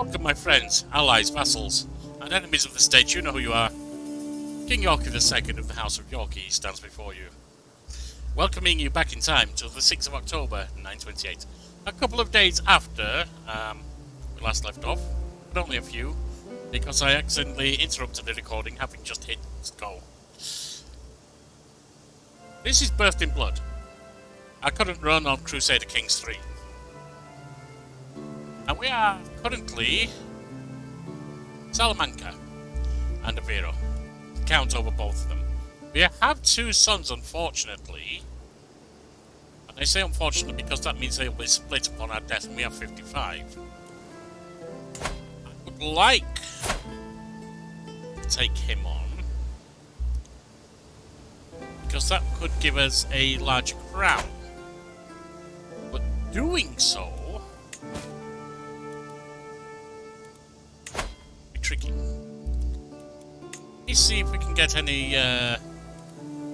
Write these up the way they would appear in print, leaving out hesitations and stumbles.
Welcome, my friends, allies, vassals, and enemies of the state. You know who you are. King Yorkie II of the House of Yorkie stands before you, welcoming you back in time to the 6th of October, 928. A couple of days after we last left off, but only a few, because I accidentally interrupted the recording, having just hit go. This is Birthed in Blood. I couldn't run on Crusader Kings 3. And we are currently Salamanca and Avero. Count over both of them. We have two sons, unfortunately. And I say unfortunately because that means they will be split upon our death, and we have 55. I would like to take him on, because that could give us a large crown. But doing so be tricky. Let's see if we can get any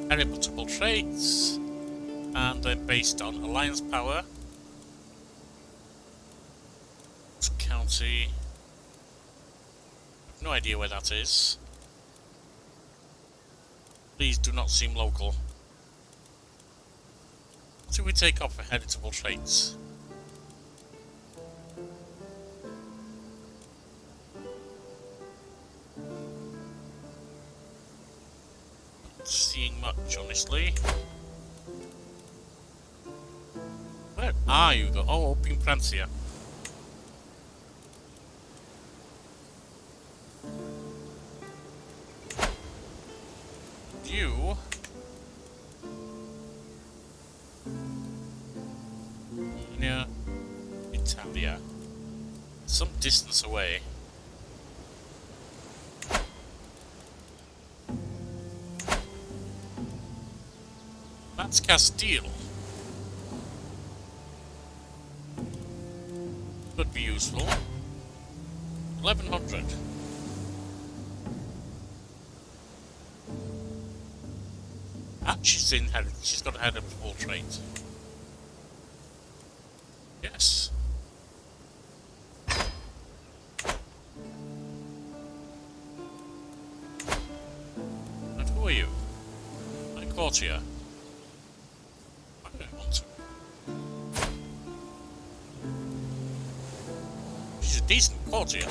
heritable traits, and they're based on alliance power. It's county. I have no idea where that is. These do not seem local. What do we take off for heritable traits? Not seeing much, honestly. Where are you though? Oh, up in Francia. You near Italia, some distance away. That's Castile. Could be useful. 1100. She's inherited. She's got a heritable trait. Yes. And who are you? My courtier. I don't want to. She's a decent courtier.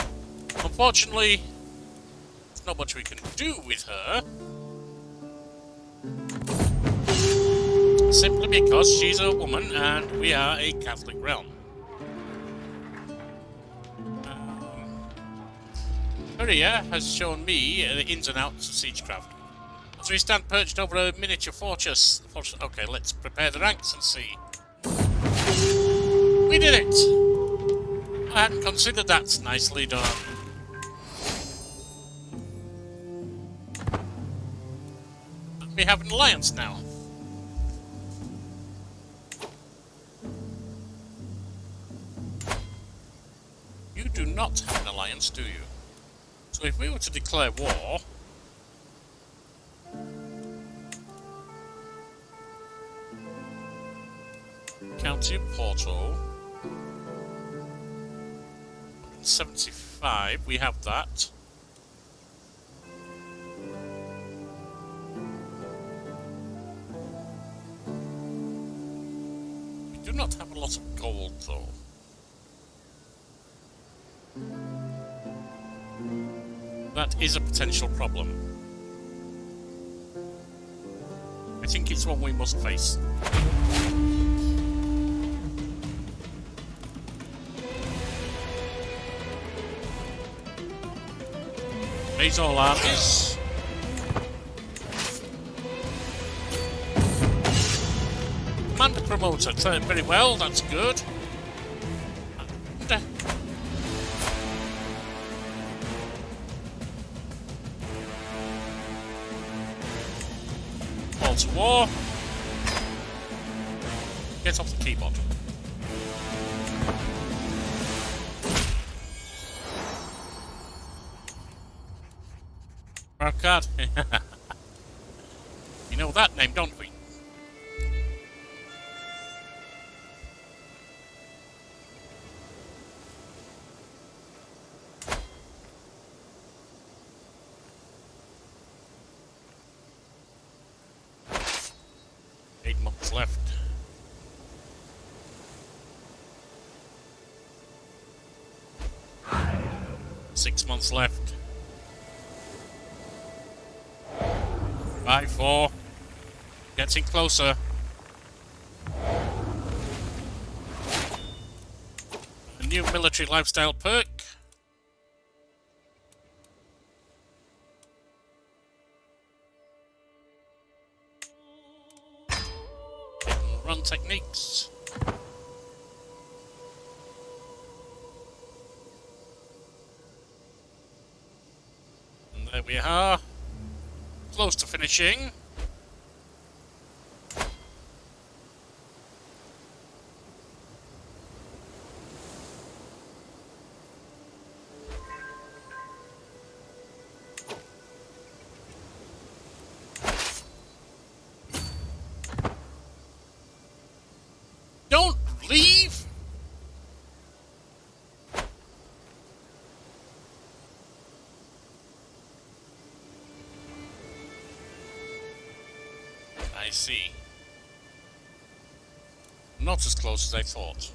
Unfortunately, there's not much we can do with her. Simply because she's a woman and we are a Catholic realm. Korea has shown me the ins and outs of siegecraft. As we stand perched over a miniature fortress. Okay, let's prepare the ranks and see. We did it! I hadn't considered that. Nicely done. We have an alliance now. You do not have an alliance, do you? So if we were to declare war, County of Porto, 175, we have that. We do not have a lot of gold, though. That is a potential problem. I think it's one we must face. Raise all armies. Commander promoter, turned very well, that's good. And, to war. Get off the keyboard. Card. You know that name, don't we? 8 months left. Six months left. 5, 4. Getting closer. A new military lifestyle perk. Run techniques. And there we are. Close to finishing. Don't leave! I see. Not as close as I thought.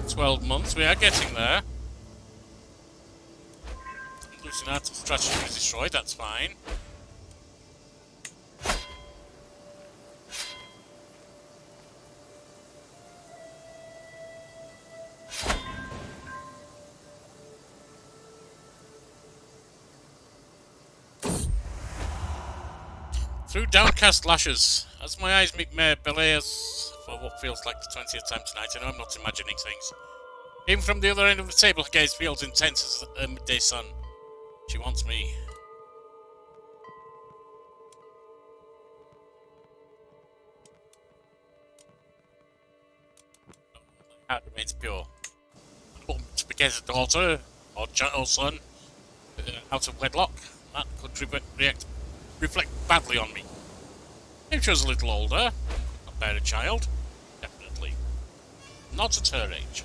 It's 12 months, we are getting there. Losing out of strategy was destroyed, that's fine. Through downcast lashes, as my eyes meet Mare Belair's for what feels like the 20th time tonight, I know I'm not imagining things. Even from the other end of the table, her gaze feels intense as the midday sun. She wants me. My heart remains pure. To beget a daughter, or son, out of wedlock, that could reflect badly on me. If she was a little older, not bear a child, definitely. Not at her age.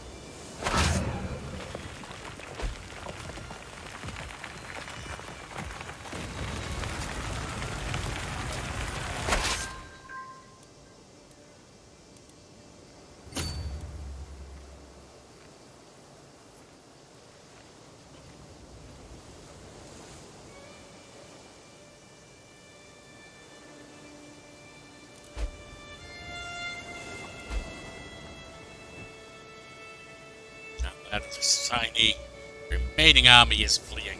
And the tiny remaining army is fleeing.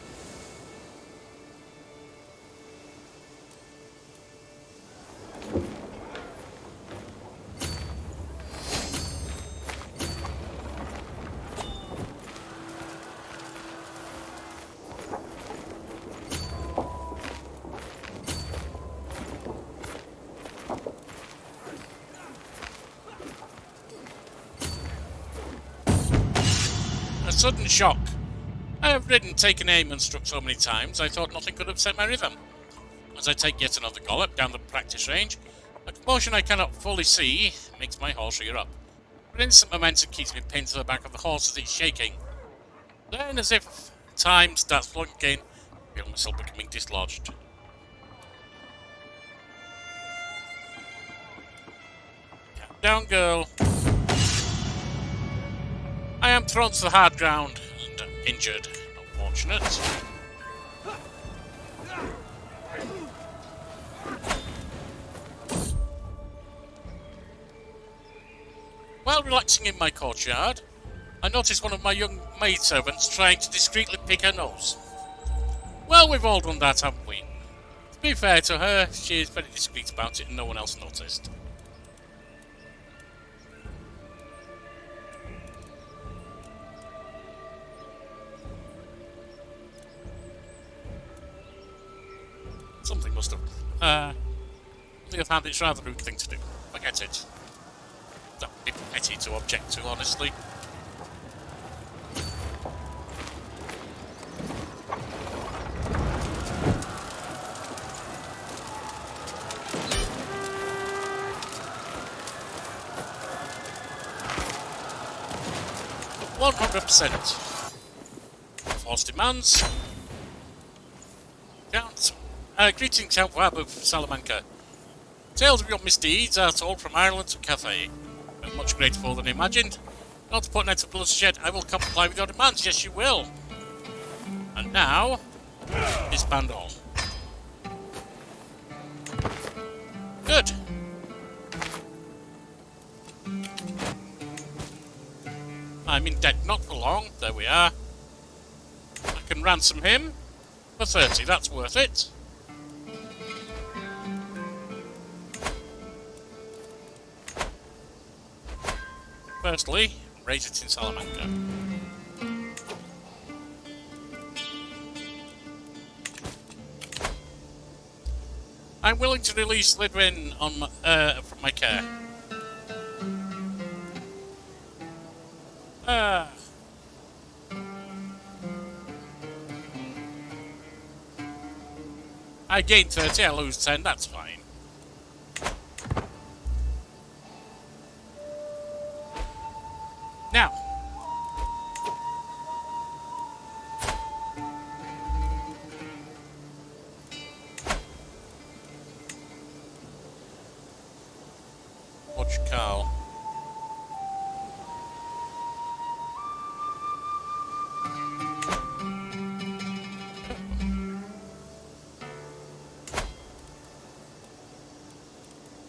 Sudden shock. I have ridden, taken aim and struck so many times, I thought nothing could upset my rhythm. As I take yet another gallop down the practice range, a commotion I cannot fully see makes my horse rear up. But instant momentum keeps me pinned to the back of the horse as it's shaking. Then, as if time starts flowing again, I feel myself becoming dislodged. Calm down, girl. I am thrown to the hard ground and injured. Unfortunate. While relaxing in my courtyard, I noticed one of my young maidservants trying to discreetly pick her nose. Well, we've all done that, haven't we? To be fair to her, she is very discreet about it and no one else noticed. Something must have... I think I found it's a rather rude thing to do. Forget it. That would be petty to object to, honestly. 100%. Force demands. Count. Greetings, Count Wab of Salamanca. Tales of your misdeeds are told from Ireland to Cathay. I'm much grateful than imagined. Not to put an end to bloodshed, I will comply with your demands. Yes, you will. And now, disband all. Good. I'm in debt not for long. There we are. I can ransom him for 30. That's worth it. Firstly, raise it in Salamanca. I'm willing to release Lidwin on from my care. I gain 30, I lose 10, that's fine. Now. Watch Carl.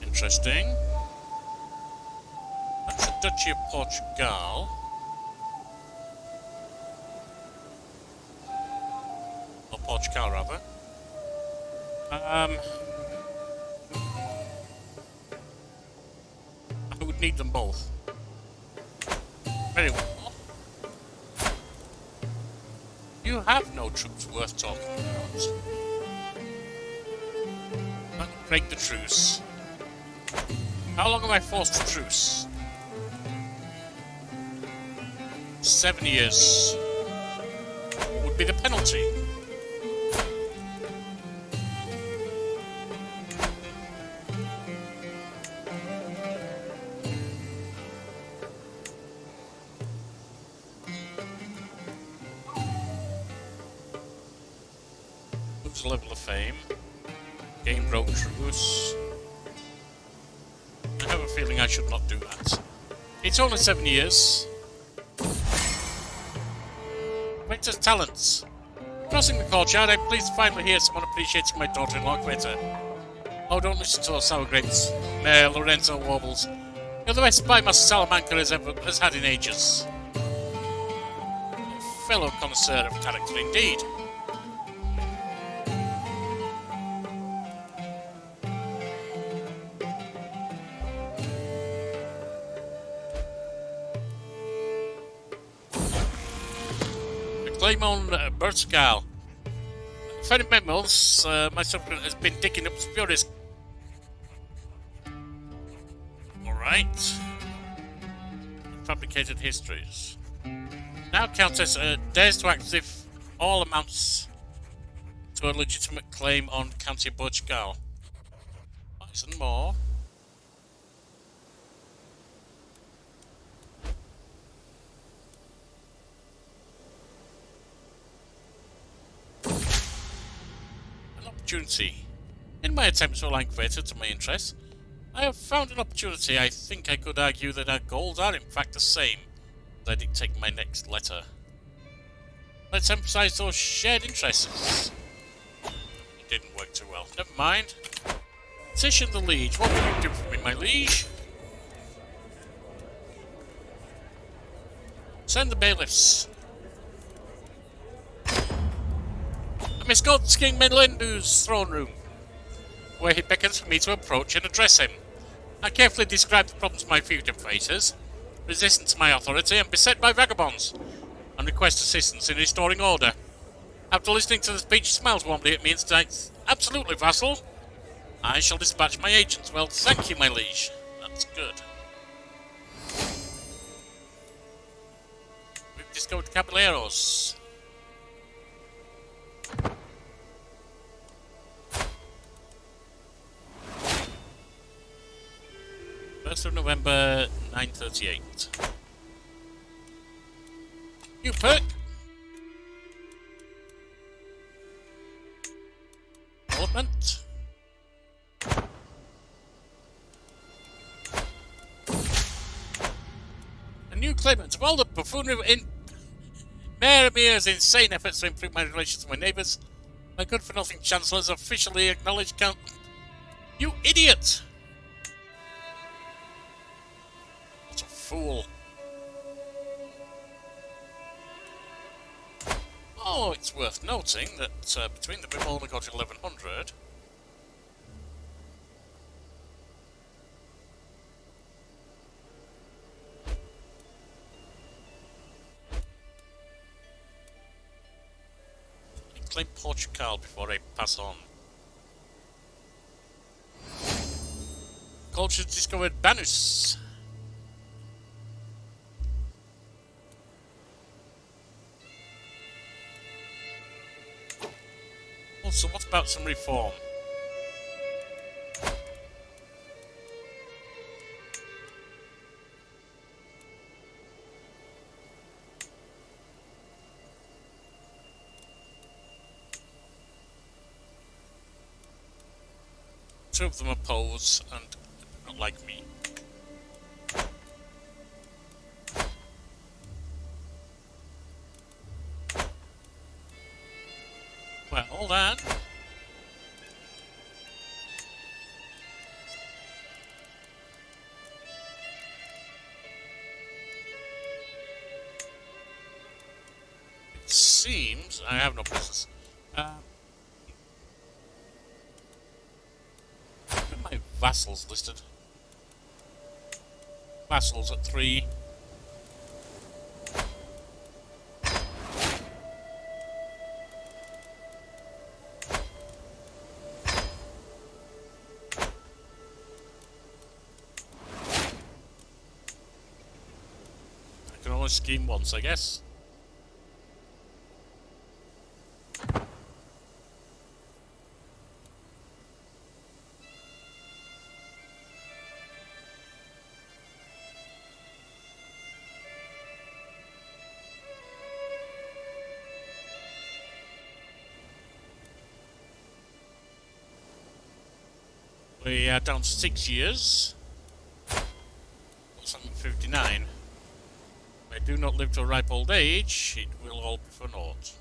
Interesting. That's the Duchy of Portugal. Or Portugal, rather. I would need them both. Very well. You have no troops worth talking about. Let me break the truce. How long am I forced to truce? 7 years would be the penalty. Lose level of fame. Gain broke truce. I have a feeling I should not do that. It's only 7 years. Queta's talents. Crossing the courtyard, I'm pleased to finally hear someone appreciating my daughter-in-law, Queta. Oh, don't listen to those sour grapes. Mayor Lorenzo warbles. You're the best spy Master Salamanca has had in ages. A fellow connoisseur of character indeed. Claim on Bertgal. Ferry Memos, my subject has been digging up spurious. Alright. Fabricated histories. Now Countess dares to act as if all amounts to a legitimate claim on County Bertgal. And more. Opportunity. In my attempts to align Queta to my interests, I have found an opportunity. I think I could argue that our goals are in fact the same. As I dictate my next letter. Let's emphasize those shared interests. It didn't work too well. Never mind. Titian the Liege. What will you do for me, my liege? Send the bailiffs. I'm escorted to King Melindu's throne room, where he beckons for me to approach and address him. I carefully describe the problems my fiefdom faces, resistant to my authority and beset by vagabonds, and request assistance in restoring order. After listening to the speech, he smiles warmly at me and states, "Absolutely, vassal. I shall dispatch my agents." Well, thank you, my liege. That's good. We've discovered Caballeros. 1st of November, 938. New perk. Development. A new claimant of all the buffoonery in Mayor Amir's insane efforts to improve my relations with my neighbours. My good-for-nothing Chancellor has officially acknowledged Count... You idiot! What a fool. Oh, it's worth noting that between the Bimol and got 1100... claim Portugal before I pass on. Culture discovered Banus. Also, what about some reform? Two of them oppose and not like me. Well, hold on. It seems I have no business. My vassals listed. Vassals at 3. I can only scheme once, I guess. We are down to 6 years. What's 59? If I do not live to a ripe old age, it will all be for naught.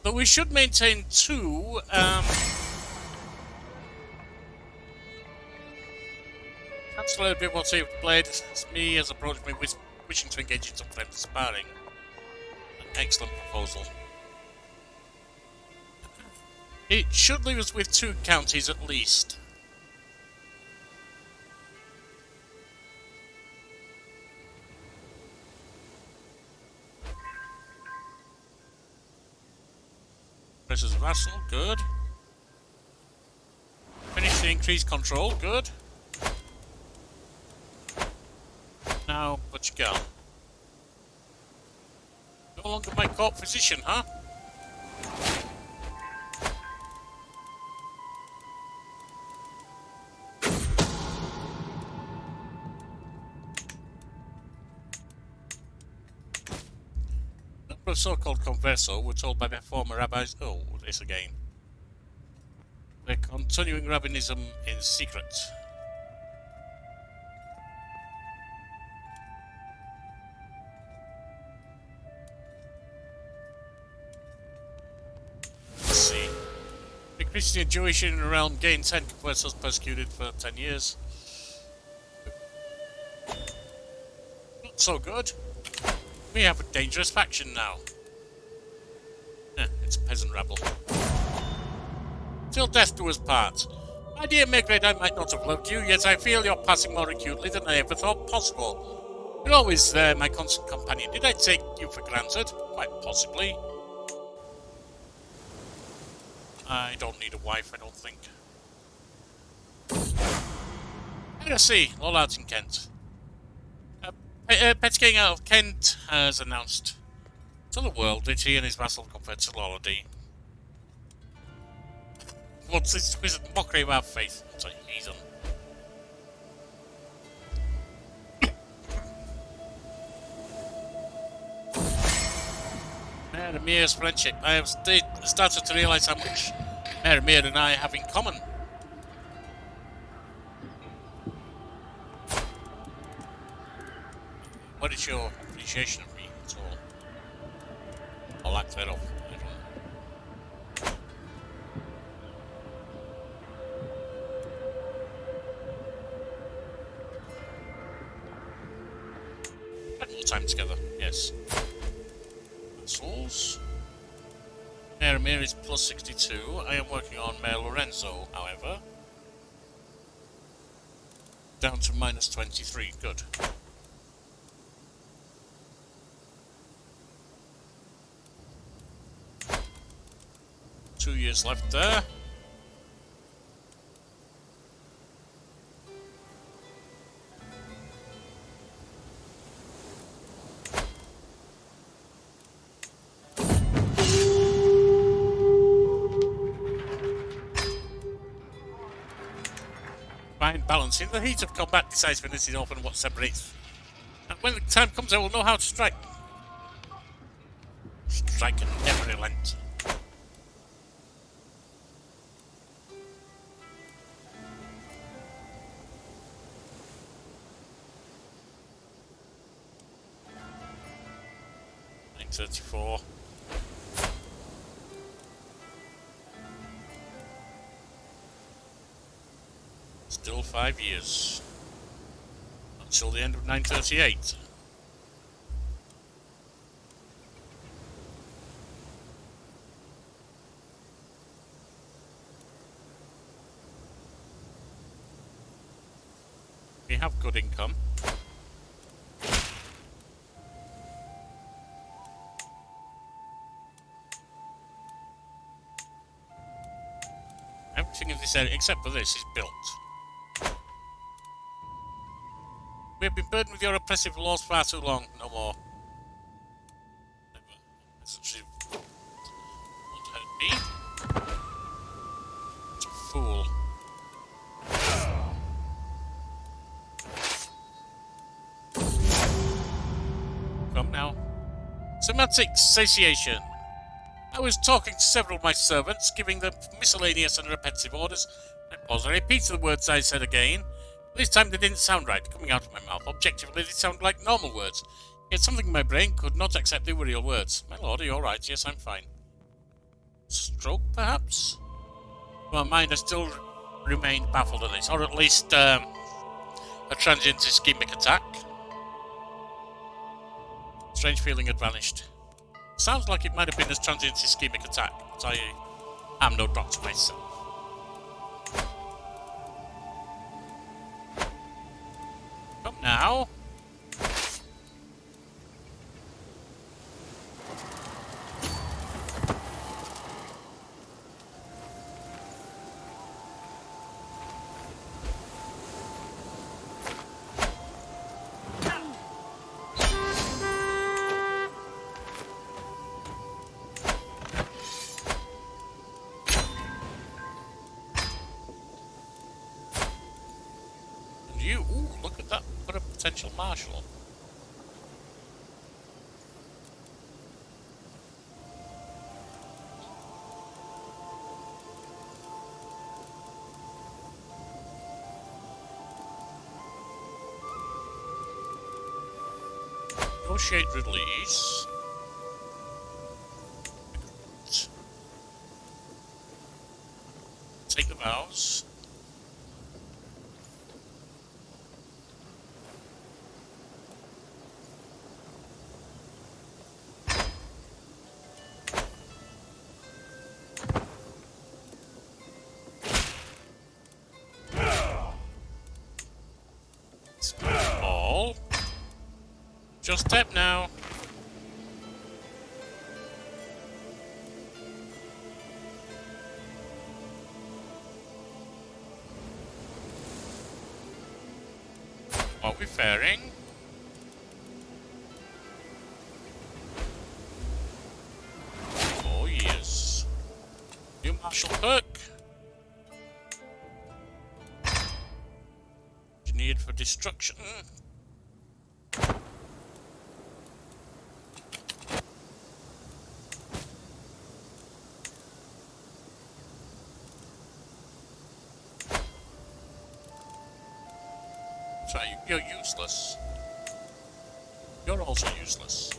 But we should maintain 2. Chancellor Bivotti Blade, me has approached me wishing to engage in some friendly sparring. An excellent proposal. It should leave us with 2 counties at least. Versus vassal, good. Finish the increased control, good. Now, what you got? No longer my court physician, huh? Of so-called converso were told by their former rabbis, oh, this again. They're continuing rabbinism in secret. Let's see. The Christian and Jewish in and around gained 10 conversos persecuted for 10 years. Not so good. We have a dangerous faction now. It's a peasant rabble. Till death do us part. My dear Megred, I might not have loved you, yet I feel you're passing more acutely than I ever thought possible. You're always my constant companion. Did I take you for granted? Quite possibly. I don't need a wife, I don't think. Heresy, Lollards in Kent. Pet King out of Kent has announced to the world that he and his vassal conferred to loyalty. What's this wizard mockery of our faith? It's a heathen. Meramir's friendship. I have started to realise how much Meramir and I have in common. What is your appreciation of me at all? Or lack thereof? I don't know. Spent more time together, yes. Vassals. Meramir is plus 62. I am working on Mayor Lorenzo, however. Down to minus 23. Good. Two years left there. Fine balancing. The heat of combat decides when this is open and what separates. And when the time comes, I will know how to strike. Strike and never relent. $934. Still 5 years. Until the end of 938. We have good income. Everything in this area, except for this, is built. We have been burdened with your oppressive laws far too long. No more. Never. Essentially, won't hurt me. It's a fool. Come now. Semantic satiation. I was talking to several of my servants, giving them miscellaneous and repetitive orders. I paused and repeated the words I said again. This time they didn't sound right, coming out of my mouth. Objectively, they sounded like normal words. Yet something in my brain could not accept they were real words. My lord, are you alright? Yes, I'm fine. Stroke, perhaps? My mind has still remained baffled at this, or at least a transient ischemic attack. Strange feeling had vanished. Sounds like it might have been a transient ischemic attack, but I am no doctor myself. Come now. Ooh, look at that, for a potential marshal. Negotiate release. Take the vows. Just step now. Are we faring? Oh yes. New Marshal perk. Engineered for destruction. Sorry, you're useless. You're also useless.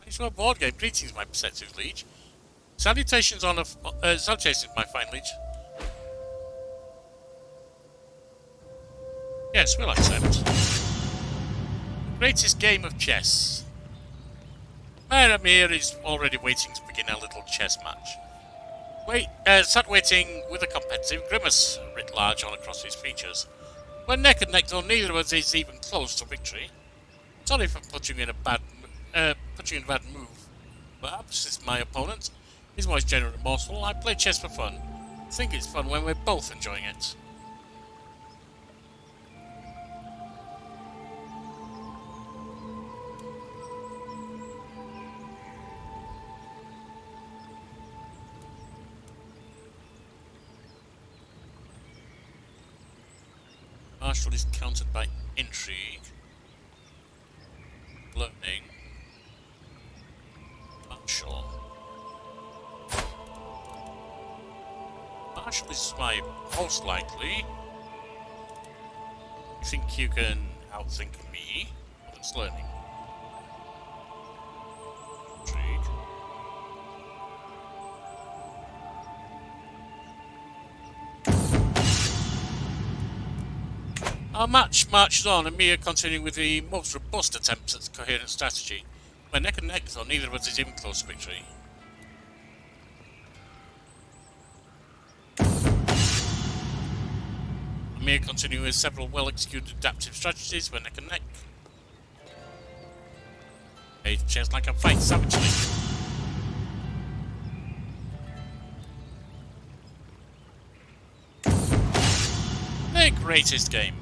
It's a board game. Greetings, my perceptive liege. Salutations on salutations, my fine liege. Yes, we'll accept. The greatest game of chess. Maramir is already waiting to begin our little chess match. Sat waiting with a competitive grimace writ large on across his features. We're neck and neck, though neither of us is even close to victory. Sorry for putting you in a bad move. Perhaps it's my opponent. His voice generally remorseful. I play chess for fun. I think it's fun when we're both enjoying it. Martial is countered by intrigue. Learning. Martial. Martial is my most likely. You think you can outthink me? Well, it's learning. Intrigue. Our match marches on, and Mia continuing with the most robust attempts at coherent strategy. We're neck and neck, though neither of us is even close to victory. Mia continuing with several well-executed adaptive strategies. We're neck and neck. Hey, chairs like a fight savagely. The greatest game.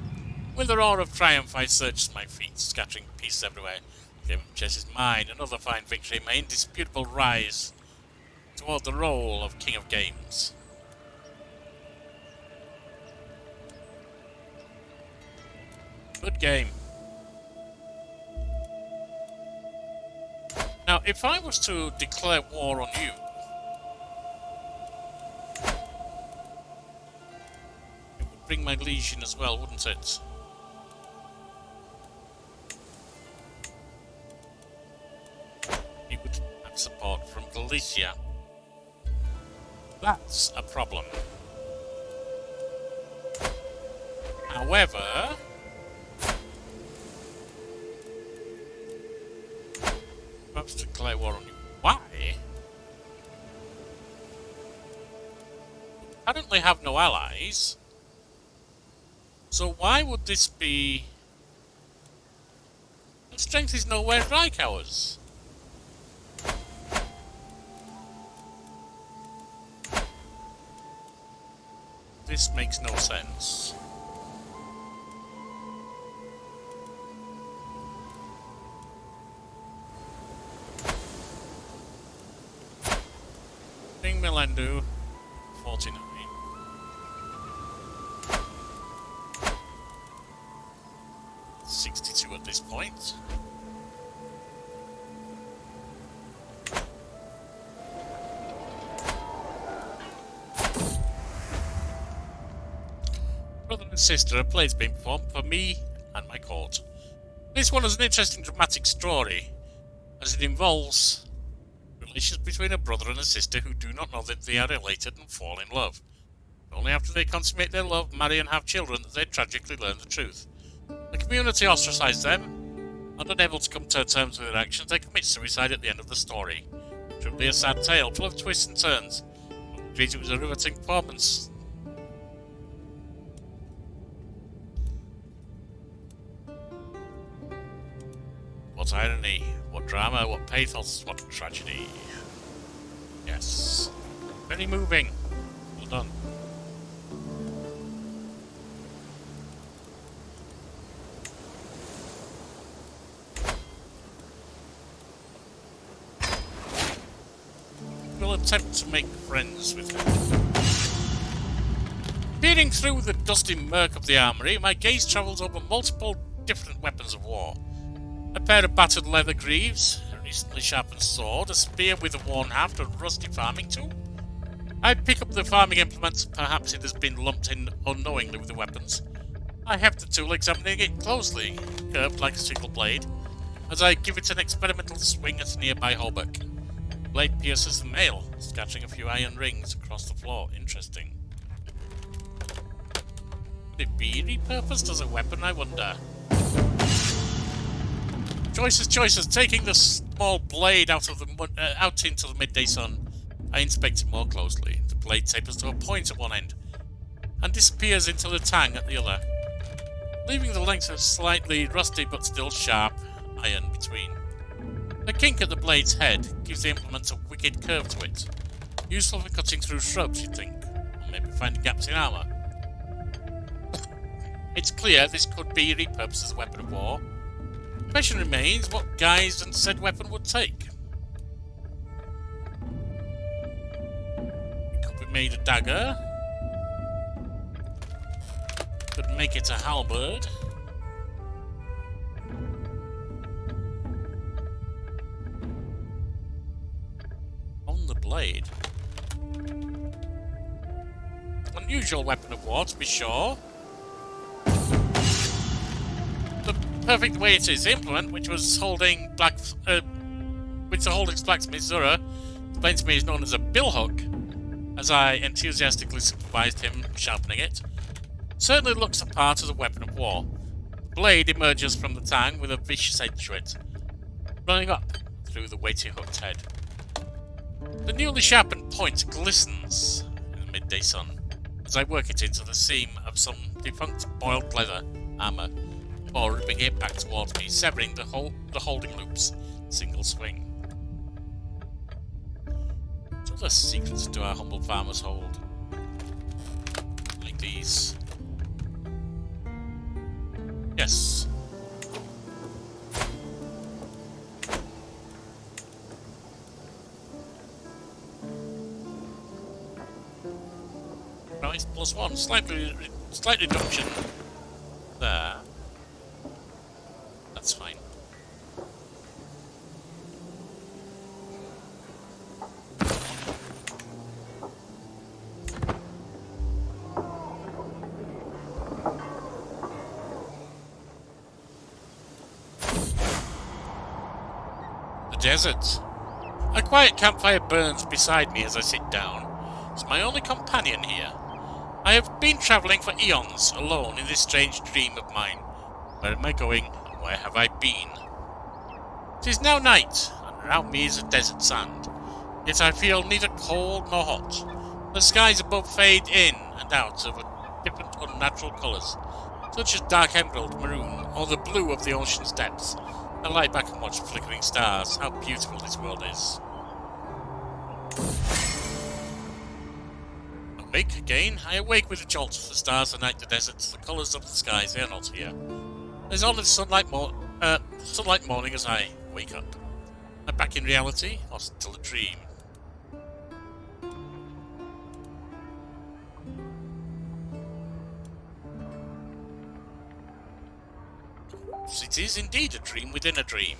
With the roar of triumph, I surged my feet, scattering pieces everywhere. The game of chess is mine. Another fine victory, my indisputable rise toward the role of King of Games. Good game. Now, if I was to declare war on you, it would bring my liege in as well, wouldn't it? He would have support from Galicia. That's a problem. However, perhaps declare war on you. Why? Apparently have no allies. So why would this be? Their strength is nowhere like ours. This makes no sense. King Milendu, 49. $62 at this point. Brother and sister, a play's been performed for me and my court. This one is an interesting dramatic story, as it involves relations between a brother and a sister who do not know that they are related and fall in love. Only after they consummate their love, marry and have children that they tragically learn the truth. The community ostracize them, and unable to come to terms with their actions, they commit suicide at the end of the story. Truly a sad tale, full of twists and turns. It was a riveting performance. What irony, what drama, what pathos, what tragedy. Yes. Very moving. Well done. will attempt to make friends with him. Peering through the dusty murk of the armory, my gaze travels over multiple different weapons of war. A pair of battered leather greaves, a recently sharpened sword, a spear with a worn haft, a rusty farming tool. I pick up the farming implements, perhaps it has been lumped in unknowingly with the weapons. I heft the tool, examining it closely, curved like a single blade, as I give it an experimental swing at a nearby hauberk. The blade pierces the mail, scattering a few iron rings across the floor. Interesting. Could it be repurposed as a weapon, I wonder? Choices. Taking the small blade out into the midday sun, I inspect it more closely. The blade tapers to a point at one end, and disappears into the tang at the other, leaving the length of slightly rusty but still sharp iron between. A kink at the blade's head gives the implement a wicked curve to it, useful for cutting through shrubs, you'd think, or maybe finding gaps in armour. It's clear this could be repurposed as a weapon of war. The question remains what guise and said weapon would take. It could be made a dagger. Could make it a halberd. On the blade. Unusual weapon of war, to be sure. The perfect way it is. The implement, which the holding blacksmith Zura explained to me is known as a billhook, as I enthusiastically supervised him sharpening it, certainly looks the part as a weapon of war. The blade emerges from the tang with a vicious edge to it, running up through the weighty hooked head. The newly sharpened point glistens in the midday sun as I work it into the seam of some defunct boiled leather armour, or ripping it back towards me, severing the holding loops in single swing. What other secrets do our humble farmers hold? Like these. Yes. Price +1, slight reduction. There. That's fine. The desert. A quiet campfire burns beside me as I sit down. It's my only companion here. I have been travelling for eons, alone in this strange dream of mine. Where am I going, and where have I been? It is now night, and around me is a desert sand. Yet I feel neither cold nor hot. The skies above fade in and out of different unnatural colours, such as dark emerald, maroon, or the blue of the ocean's depths. I lie back and watch flickering stars. How beautiful this world is. Awake again. I awake with a jolt. The stars, the night, the deserts, the colours of the skies, they are not here. There's only sunlight morning as I wake up. Am I back in reality, or still a dream? It is indeed a dream within a dream.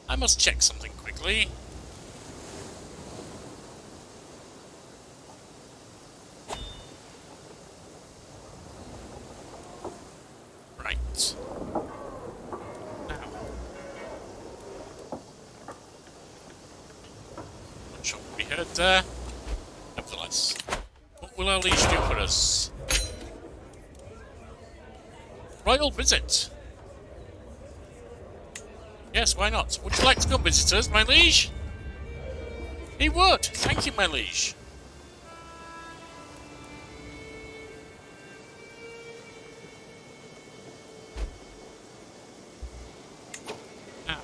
I must check something quickly. Right. Now. Not sure what we heard there. Nevertheless. What will our liege do for us? Royal visit. Yes, why not? Would you like to come visit us, my liege? He would. Thank you, my liege. Now.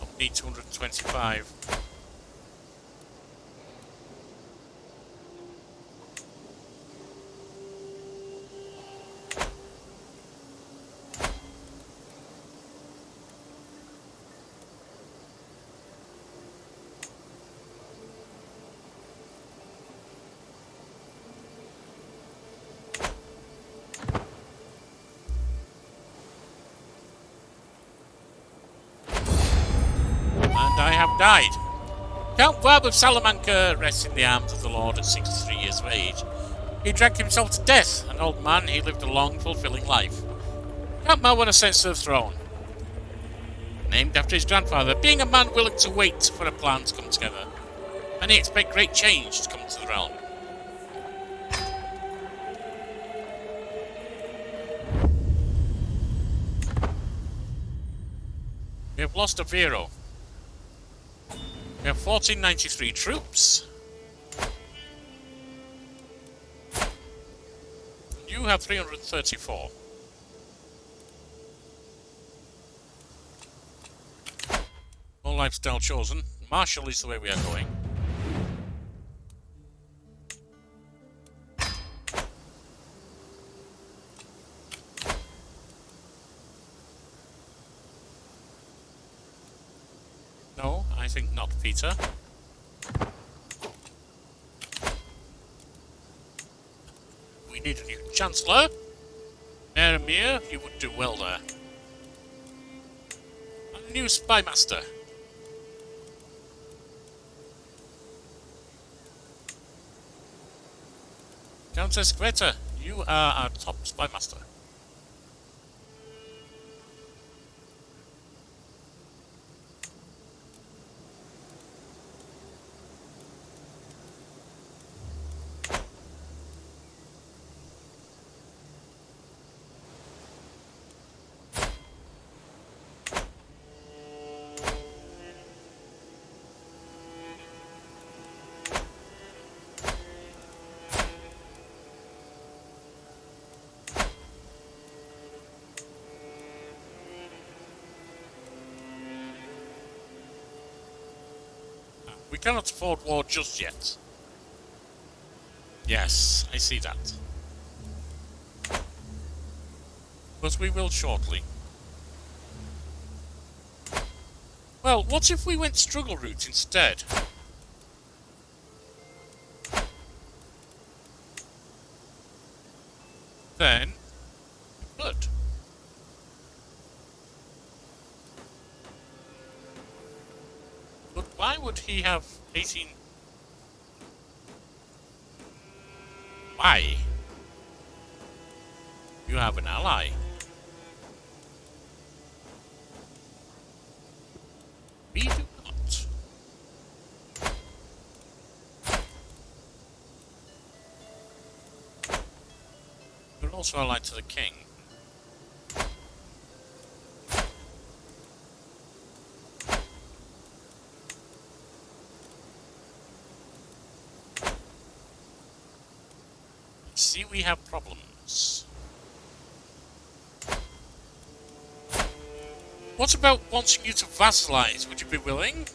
I'll need 225. I have died. Count Wab of Salamanca rests in the arms of the Lord at 63 years of age. He drank himself to death. An old man, he lived a long, fulfilling life. Count Marwan ascends to the throne. Named after his grandfather, being a man willing to wait for a plan to come together. And he expects great change to come to the realm. We have lost a Vero. We have 1493 troops. You have 334. No lifestyle chosen. Martial is the way we are going. No, I think not, Peter. We need a new Chancellor. Eremir, you would do well there. And a new Spy Master. Countess Greta, you are our top Spy Master. We cannot afford war just yet. Yes, I see that. But we will shortly. Well, what if we went struggle route instead? Then, blood. But why would he have 18? Why? You have an ally. We do not. You're also allied to the king. See, we have problems. What about wanting you to vassalize? Would you be willing?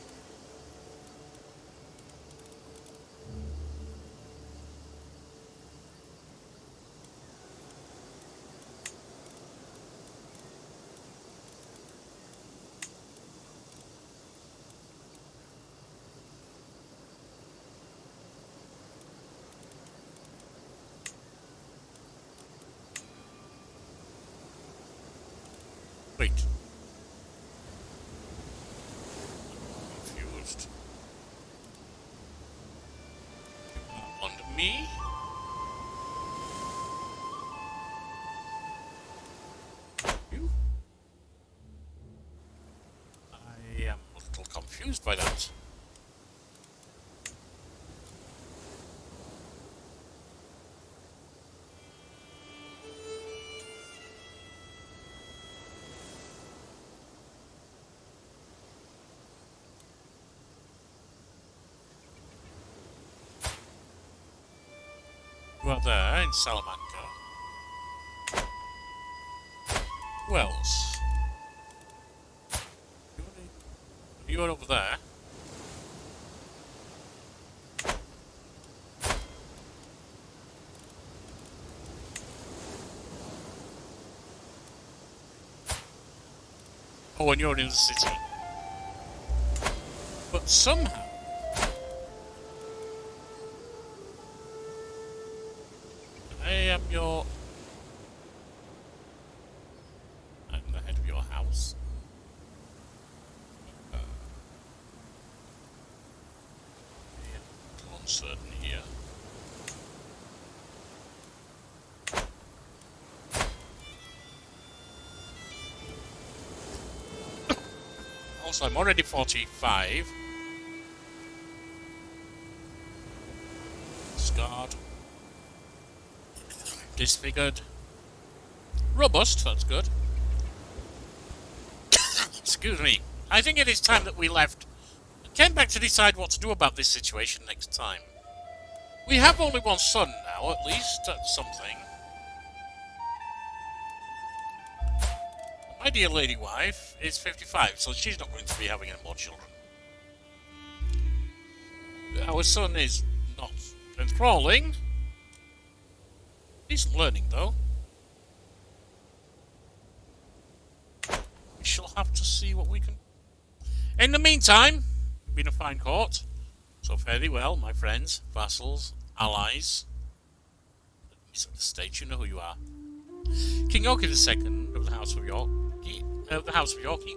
Wait. Confused. Under me? You? I am a little confused by that. You are there in Salamanca. Who else? You are over there. Oh, and you're in the city. But somehow I am I'm the head of your house. uncertain here. Also, I'm already 45. Scarred. Disfigured. Robust, that's good. Excuse me. I think it is time that we left. Came back to decide what to do about this situation next time. We have only one son now, at least. That's something. My dear lady wife is 55, so she's not going to be having any more children. Our son is not enthralling. Decent learning, though. We shall have to see what we can... In the meantime, it's been a fine court. So fare thee well, my friends, vassals, allies. Enemies of the state, you know who you are. King Yorkie II of the House of York. Of the House of Yorkie.